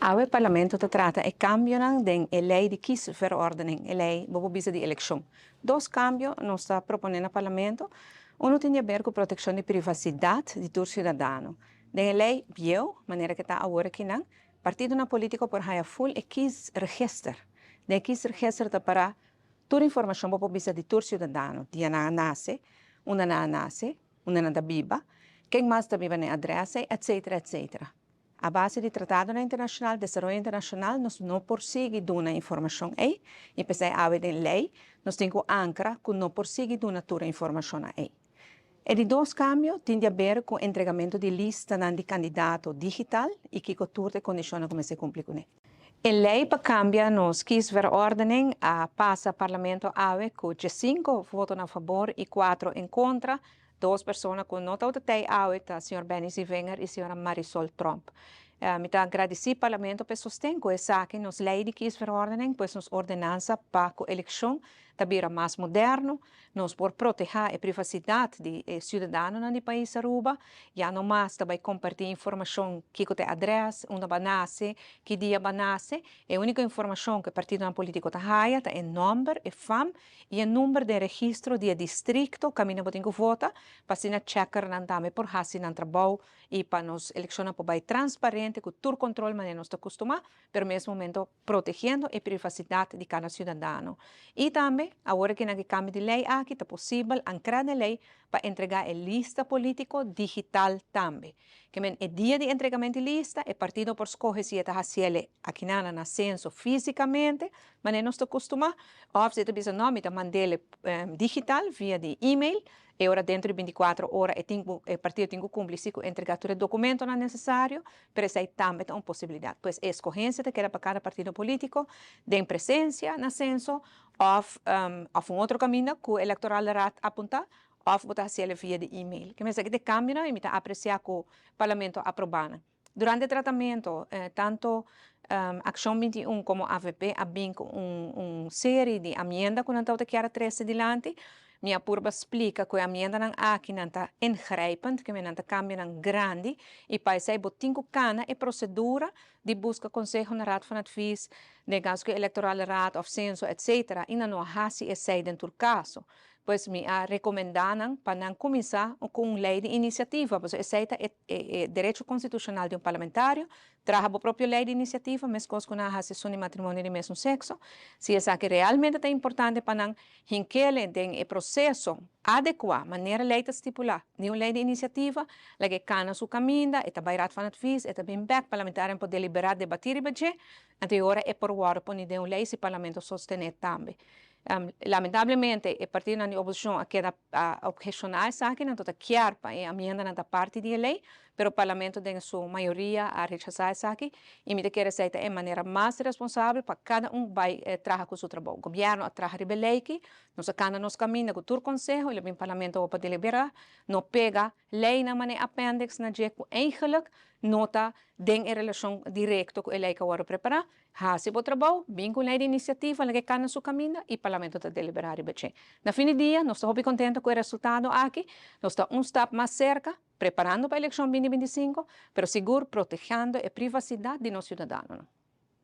O parlamento trata e cambiano den a lei de kiesverordening, a lei bobobisa de eleição. Dois cambios nós está propondo ao parlamento. Um tem a ver com a proteção de privacidade de todo cidadão. Den a lei bio, maneira que está agora aqui não, partido na política por haya full e quis register. Den quis register está para toda informação bobobisa de todo cidadão. Dia na nasce, uma na nasce, uma na da biba, quem mais da biba na adressa, etc, etc. A base do Tratado Internacional de Desenvolvimento Internacional nós não persegue dar informação aí, e pensei a ver em lei, nós temos que ancrar que não persegue dar toda a informação aí. E de dois cambios tem a ver com o entregamento de lista de candidato digital e que todas as condições como se cumpre com ele. A lei para cambiar nos kiesverordening passa ao parlamento AWE com 5 votos a favor e 4 em contra. Duas pessoas que não estão AWE, o Sr. Benny Wenger e a Sra. Marisol Trump. Me agradeci ao parlamento por sustentar essa que nos lei de kiesverordening, pois nos ordenança para a eleição também mais moderno, nos por proteger a privacidade de cidadãos no país Aruba, já não mais também compartilhar informação que tem adresse, onde nasce, que dia nasce, a única informação que o partido político tem é o número, a FAM e o número de registro de distrito que a gente vota, para se checar também por hasi no trabalho e para nos eleições para transparente, com todo controle, mas não está acostumado, mas ao mesmo momento protegendo a privacidade de cada cidadão. E também, agora que no cambio de lei aqui, é possível ancrar a lei para entregar a lista política digital também. Que o dia de entregamento de lista, o partido por escolher se está fazendo aqui na censo fisicamente, mas não está acostumado, ou se está pensando, não, está mandando digital via de e-mail, e ora dentro de 24 horas o partido tem que cumprir com entregar todo o documento necessário, pero essa também é uma possibilidade. Pois a escolhência queda para cada partido político, de presença no censo, ou outro caminho que o eleitoral aponta, ou botar se via de e-mail. Que me de cambio, e me apreciar que o parlamento aprovando. Durante o tratamento, tanto Ação 21 como AVP abriu uma série de emendas que não estão aqui a 13 adiante. Minha purba explica que a emenda não aqui não está ingrijpend, que não está cambiando grande, e para isso botinho cana e procedura de busca conselho na raad van advies, negócio eleitoral raad of censo, etc. E não há se esse dentro do caso. Pois me recomendaram para não começar com uma lei de iniciativa, pois esse é direito constitucional de um parlamentário, traga a própria lei de iniciativa, mas coisa que não há se de matrimônio de mesmo sexo, se essa que realmente é importante para não hinquele o processo adequado, maneira lei estipular, de uma lei de iniciativa, la que cana su caminho, e também raad van advies, e também back parlamentário para deliberar, debater e budget, até agora é por hora para de uma lei se o parlamento sostener também. Lamentavelmente, o partido de oposição queda a objecionar essa aqui, não está claro para a emenda da parte da lei, mas o parlamento tem sua maioria a rechazar essa aqui, e me quer aceitar de maneira mais responsável para cada vai trabalhar com o seu trabalho. O governo trabalha de lei aqui, nós sacamos nos caminhos com todo o conselho, e o parlamento para deliberar, não pega lei na maneira apêndice na dia que eigenlijk nota tem relação direta com a lei que agora preparar, se o trabalho, vem com a lei de iniciativa, que cana seu caminho, e o parlamento está deliberar e beche. Na fim do dia, nós estamos contentes com o resultado aqui, nós estamos step mais cerca, preparando para a eleição 2025, mas seguro protegendo a privacidade de nossos cidadãos.